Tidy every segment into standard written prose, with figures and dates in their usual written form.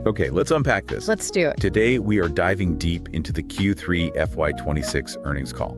Okay, let's unpack this. Let's do it. Today, we are diving deep into the Q3 FY26 earnings call.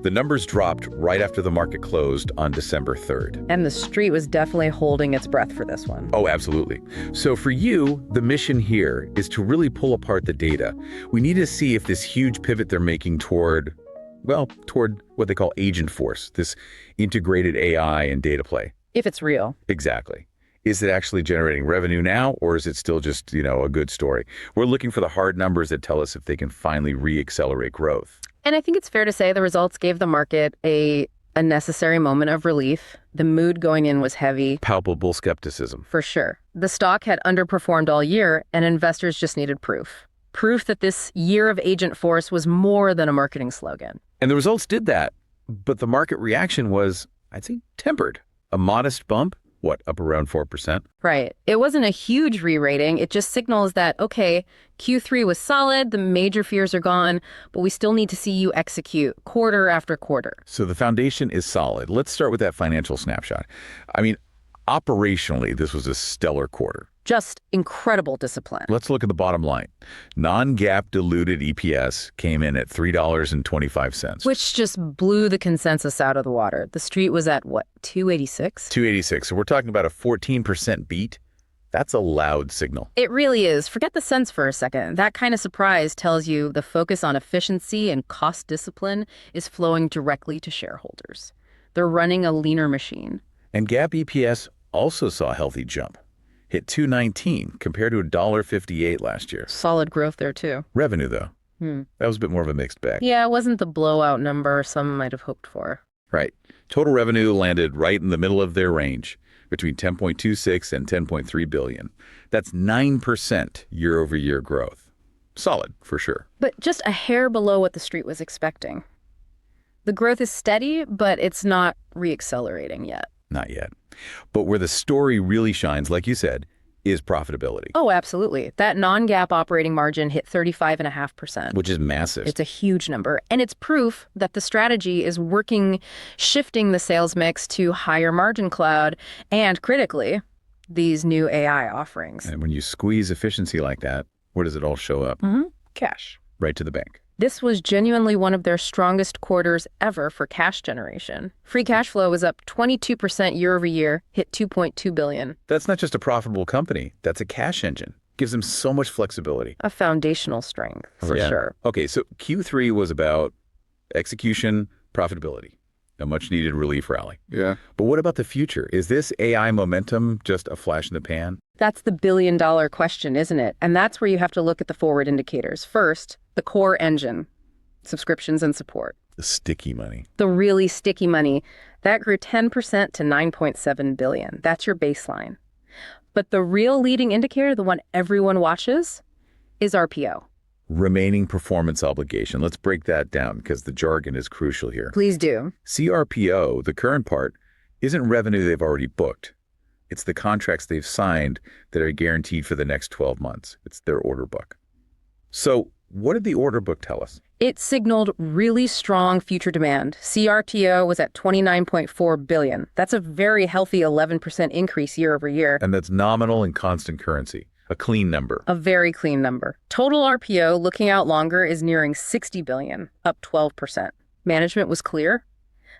The numbers dropped right after the market closed on December 3rd. And the street was definitely holding its breath for this one. Oh, absolutely. So for you, the mission here is to really pull apart the data. We need to see if this huge pivot they're making toward what they call Agentforce, this integrated AI and data play. If it's real. Exactly. Is it actually generating revenue now, or is it still just, a good story? We're looking for the hard numbers that tell us if they can finally re-accelerate growth. And I think it's fair to say the results gave the market a necessary moment of relief. The mood going in was heavy. Palpable skepticism. For sure. The stock had underperformed all year, and investors just needed proof. Proof that this year of Agentforce was more than a marketing slogan. And the results did that, but the market reaction was, I'd say, tempered. A modest bump. Up around 4%? Right. It wasn't a huge re-rating. It just signals that, okay, Q3 was solid, the major fears are gone, but we still need to see you execute quarter after quarter. So the foundation is solid. Let's start with that financial snapshot. Operationally, this was a stellar quarter. Just incredible discipline. Let's look at the bottom line. Non-GAAP diluted EPS came in at $3.25. Which just blew the consensus out of the water. The street was at, what, 286? 286. So we're talking about a 14% beat. That's a loud signal. It really is. Forget the cents for a second. That kind of surprise tells you the focus on efficiency and cost discipline is flowing directly to shareholders. They're running a leaner machine. And GAAP EPS also saw a healthy jump. Hit $2.19 compared to $1.58 last year. Solid growth there, too. Revenue, though. That was a bit more of a mixed bag. Yeah, it wasn't the blowout number some might have hoped for. Right. Total revenue landed right in the middle of their range, between $10.26 and $10.3 billion. That's 9% year-over-year growth. Solid, for sure. But just a hair below what the street was expecting. The growth is steady, but it's not re-accelerating yet. Not yet. But where the story really shines, like you said, is profitability. Oh, absolutely. That non-GAAP operating margin hit 35.5%. Which is massive. It's a huge number. And it's proof that the strategy is working, shifting the sales mix to higher margin cloud and, critically, these new AI offerings. And when you squeeze efficiency like that, where does it all show up? Cash. Right to the bank. This was genuinely one of their strongest quarters ever for cash generation. Free cash flow was up 22% year over year, hit $2.2 billion. That's not just a profitable company. That's a cash engine. Gives them so much flexibility. A foundational strength, for sure. Okay, so Q3 was about execution, profitability. A much-needed relief rally. Yeah. But what about the future? Is this AI momentum just a flash in the pan? That's the billion-dollar question, isn't it? And that's where you have to look at the forward indicators. First, the core engine, subscriptions and support. The sticky money. The really sticky money. That grew 10% to $9.7 billion. That's your baseline. But the real leading indicator, the one everyone watches, is RPO. Remaining performance obligation. Let's break that down because the jargon is crucial here. Please do. CRPO, the current part, isn't revenue they've already booked. It's the contracts they've signed that are guaranteed for the next 12 months. It's their order book. So what did the order book tell us? It signaled really strong future demand. CRPO was at $29.4 billion. That's a very healthy 11% increase year over year. And that's nominal and constant currency. A clean number. A very clean number. Total RPO, looking out longer, is nearing $60 billion, up 12%. Management was clear.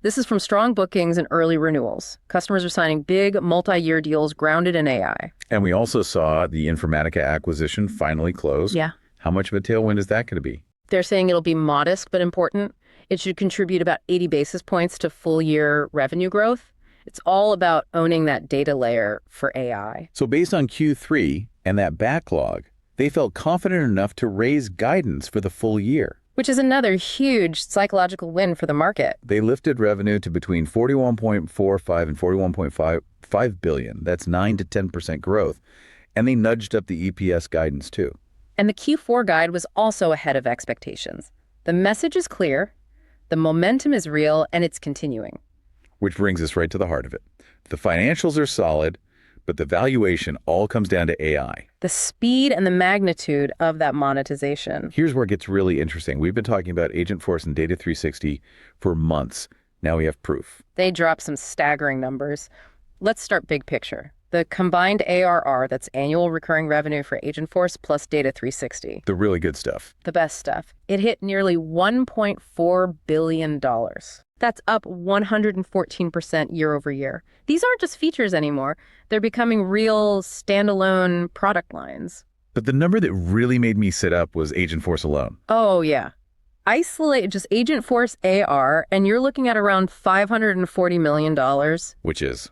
This is from strong bookings and early renewals. Customers are signing big, multi-year deals grounded in AI. And we also saw the Informatica acquisition finally close. Yeah. How much of a tailwind is that going to be? They're saying it'll be modest but important. It should contribute about 80 basis points to full-year revenue growth. It's all about owning that data layer for AI. So based on Q3 and that backlog, they felt confident enough to raise guidance for the full year. Which is another huge psychological win for the market. They lifted revenue to between $41.45 and $41.55 billion. That's 9 to 10% growth. And they nudged up the EPS guidance too. And the Q4 guide was also ahead of expectations. The message is clear, the momentum is real, and it's continuing. Which brings us right to the heart of it. The financials are solid, but the valuation all comes down to AI. The speed and the magnitude of that monetization. Here's where it gets really interesting. We've been talking about Agentforce and Data 360 for months. Now we have proof. They dropped some staggering numbers. Let's start big picture. The combined ARR, that's annual recurring revenue for Agentforce plus Data 360. The really good stuff. The best stuff. It hit nearly $1.4 billion. That's up 114% year over year. These aren't just features anymore. They're becoming real standalone product lines. But the number that really made me sit up was Agentforce alone. Oh, yeah. Isolate just Agentforce AR, and you're looking at around $540 million. Which is?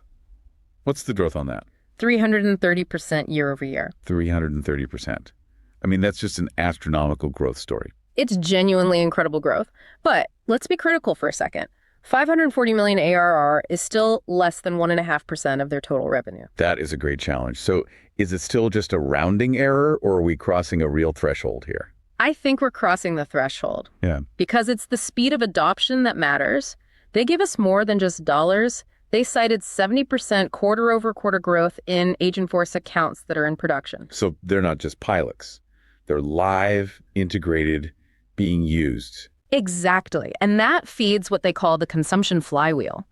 What's the growth on that? 330% year over year. 330%. I mean, that's just an astronomical growth story. It's genuinely incredible growth. But let's be critical for a second. 540 million ARR is still less than 1.5% of their total revenue. That is a great challenge. So is it still just a rounding error, or are we crossing a real threshold here? I think we're crossing the threshold. Yeah. Because it's the speed of adoption that matters. They give us more than just dollars. They cited 70% quarter-over-quarter growth in Agentforce accounts that are in production. So they're not just pilots. They're live, integrated, being used. Exactly. And that feeds what they call the consumption flywheel.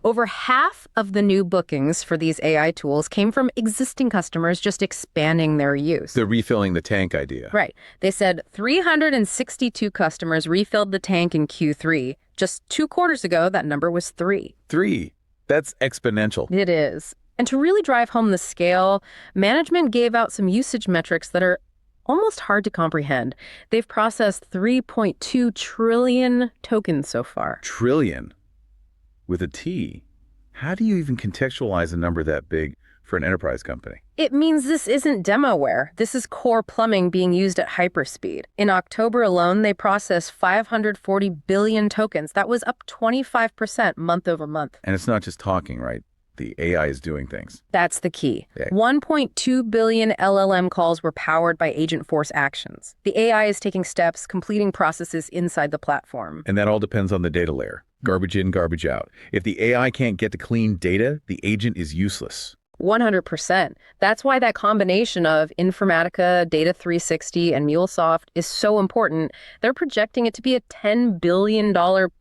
Over half of the new bookings for these AI tools came from existing customers just expanding their use. They're refilling the tank idea. Right. They said 362 customers refilled the tank in Q3. Just 2 quarters ago, that number was 3. 3. That's exponential. It is. And to really drive home the scale, management gave out some usage metrics that are almost hard to comprehend. They've processed 3.2 trillion tokens so far. Trillion? With a T. How do you even contextualize a number that big for an enterprise company? It means this isn't demoware. This is core plumbing being used at hyperspeed. In October alone, they processed 540 billion tokens. That was up 25% month over month. And it's not just talking, right? The AI is doing things. That's the key. Yeah. 1.2 billion LLM calls were powered by Agentforce actions. The AI is taking steps, completing processes inside the platform. And that all depends on the data layer. Garbage in, garbage out. If the AI can't get to clean data, the agent is useless. 100%. That's why that combination of Informatica, Data 360, and MuleSoft is so important. They're projecting it to be a $10 billion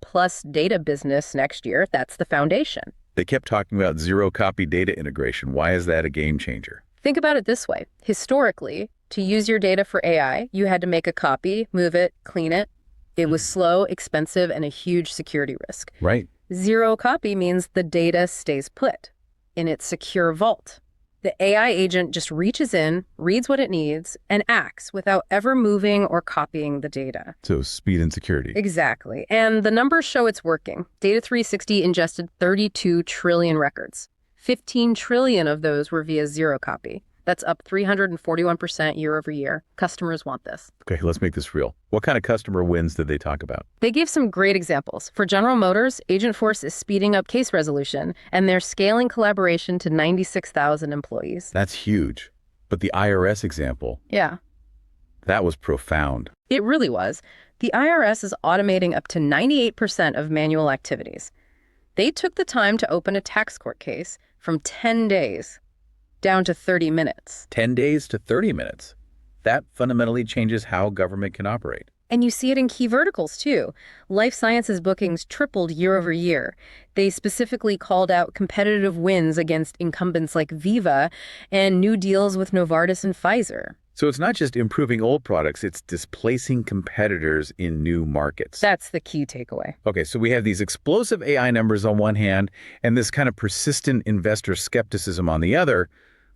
plus data business next year. That's the foundation. They kept talking about zero-copy data integration. Why is that a game changer? Think about it this way. Historically, to use your data for AI, you had to make a copy, move it, clean it. It was slow, expensive, and a huge security risk. Right. Zero copy means the data stays put in its secure vault. The AI agent just reaches in, reads what it needs, and acts without ever moving or copying the data. So speed and security. Exactly. And the numbers show it's working. Data 360 ingested 32 trillion records. 15 trillion of those were via zero copy. That's up 341% year over year. Customers want this. Okay, let's make this real. What kind of customer wins did they talk about? They gave some great examples. For General Motors, Agentforce is speeding up case resolution, and they're scaling collaboration to 96,000 employees. That's huge. But the IRS example, Yeah. that was profound. It really was. The IRS is automating up to 98% of manual activities. They took the time to open a tax court case from 10 days down to 30 minutes. 10 days to 30 minutes. That fundamentally changes how government can operate. And you see it in key verticals, too. Life sciences bookings tripled year over year. They specifically called out competitive wins against incumbents like Veeva and new deals with Novartis and Pfizer. So it's not just improving old products, it's displacing competitors in new markets. That's the key takeaway. Okay, so we have these explosive AI numbers on one hand and this kind of persistent investor skepticism on the other.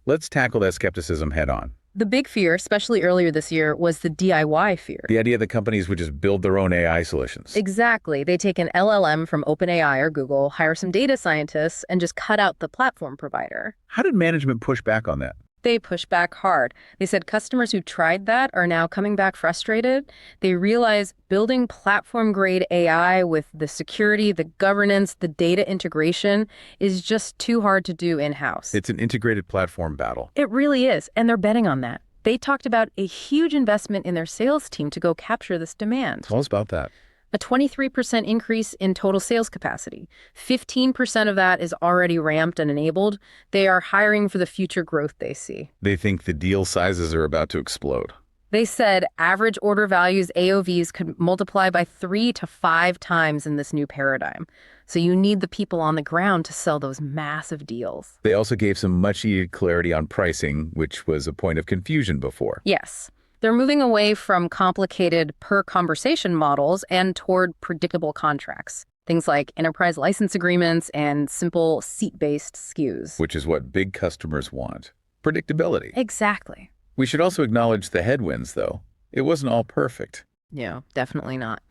Let's tackle that skepticism head on. The big fear, especially earlier this year, was the DIY fear. The idea that companies would just build their own AI solutions. Exactly. They take an LLM from OpenAI or Google, hire some data scientists, and just cut out the platform provider. How did management push back on that? They pushed back hard. They said customers who tried that are now coming back frustrated. They realize building platform-grade AI with the security, the governance, the data integration is just too hard to do in-house. It's an integrated platform battle. It really is, and they're betting on that. They talked about a huge investment in their sales team to go capture this demand. Tell us about that. A 23% increase in total sales capacity. 15% of that is already ramped and enabled. They are hiring for the future growth they see. They think the deal sizes are about to explode. They said average order values, AOVs, could multiply by 3 to 5 times in this new paradigm. So you need the people on the ground to sell those massive deals. They also gave some much-needed clarity on pricing, which was a point of confusion before. Yes. They're moving away from complicated per-conversation models and toward predictable contracts. Things like enterprise license agreements and simple seat-based SKUs. Which is what big customers want. Predictability. Exactly. We should also acknowledge the headwinds, though. It wasn't all perfect. Yeah, definitely not.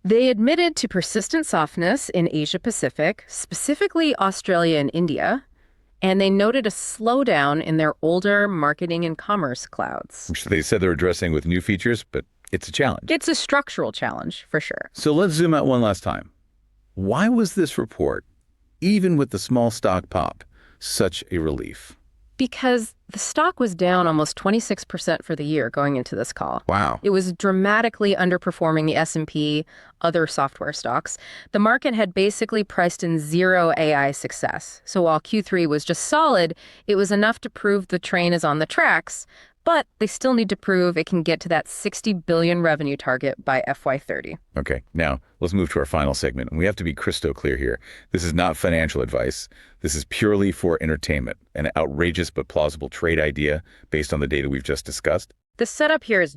They admitted to persistent softness in Asia-Pacific, specifically Australia and India, and they noted a slowdown in their older marketing and commerce clouds. Which they said they're addressing with new features, but it's a challenge. It's a structural challenge, for sure. So let's zoom out one last time. Why was this report, even with the small stock pop, such a relief? Because the stock was down almost 26% for the year going into this call. Wow. It was dramatically underperforming the S&P, other software stocks. The market had basically priced in zero AI success. So while Q3 was just solid, it was enough to prove the train is on the tracks, but they still need to prove it can get to that $60 billion revenue target by FY30. Okay, now let's move to our final segment. And we have to be crystal clear here. This is not financial advice. This is purely for entertainment, an outrageous but plausible trade idea based on the data we've just discussed. The setup here is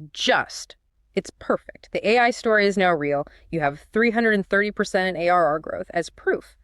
it's perfect. The AI story is now real. You have 330% in ARR growth as proof.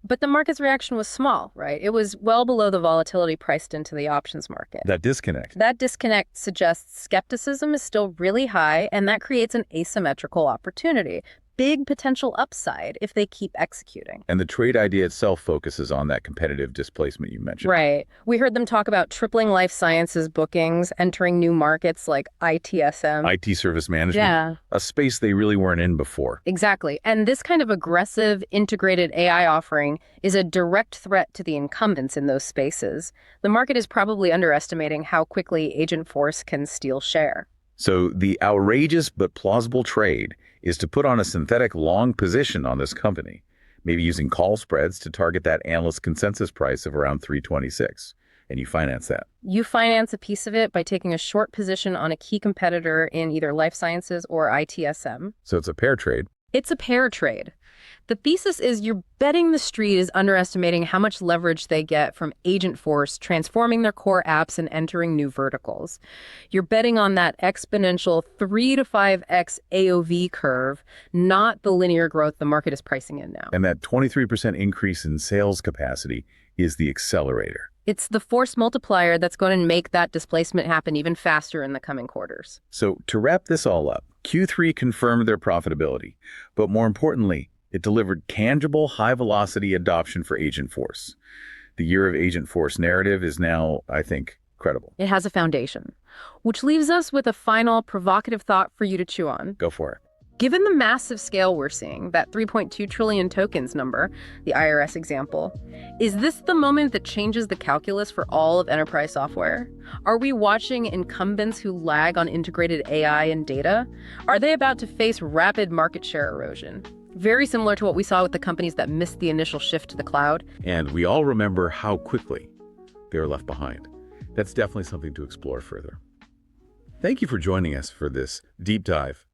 But the market's reaction was small, right? It was well below the volatility priced into the options market. That disconnect Suggests skepticism is still really high, and that creates an asymmetrical opportunity. Big potential upside if they keep executing. And the trade idea itself focuses on that competitive displacement you mentioned. Right. We heard them talk about tripling life sciences bookings, entering new markets like ITSM. IT service management. Yeah. A space they really weren't in before. Exactly. And this kind of aggressive, integrated AI offering is a direct threat to the incumbents in those spaces. The market is probably underestimating how quickly Agentforce can steal share. So the outrageous but plausible trade is to put on a synthetic long position on this company, maybe using call spreads to target that analyst consensus price of around 326. And you finance that. You finance a piece of it by taking a short position on a key competitor in either life sciences or ITSM. So it's a pair trade. It's a pair trade. The thesis is you're betting the street is underestimating how much leverage they get from Agentforce transforming their core apps and entering new verticals. You're betting on that exponential 3 to 5x AOV curve, not the linear growth the market is pricing in now. And that 23% increase in sales capacity is the accelerator. It's the force multiplier that's going to make that displacement happen even faster in the coming quarters. So to wrap this all up, Q3 confirmed their profitability, but more importantly, it delivered tangible, high-velocity adoption for Agentforce. The year of Agentforce narrative is now, I think, credible. It has a foundation, which leaves us with a final provocative thought for you to chew on. Go for it. Given the massive scale we're seeing, that 3.2 trillion tokens number, the IRS example, is this the moment that changes the calculus for all of enterprise software? Are we watching incumbents who lag on integrated AI and data? Are they about to face rapid market share erosion? Very similar to what we saw with the companies that missed the initial shift to the cloud. And we all remember how quickly they were left behind. That's definitely something to explore further. Thank you for joining us for this deep dive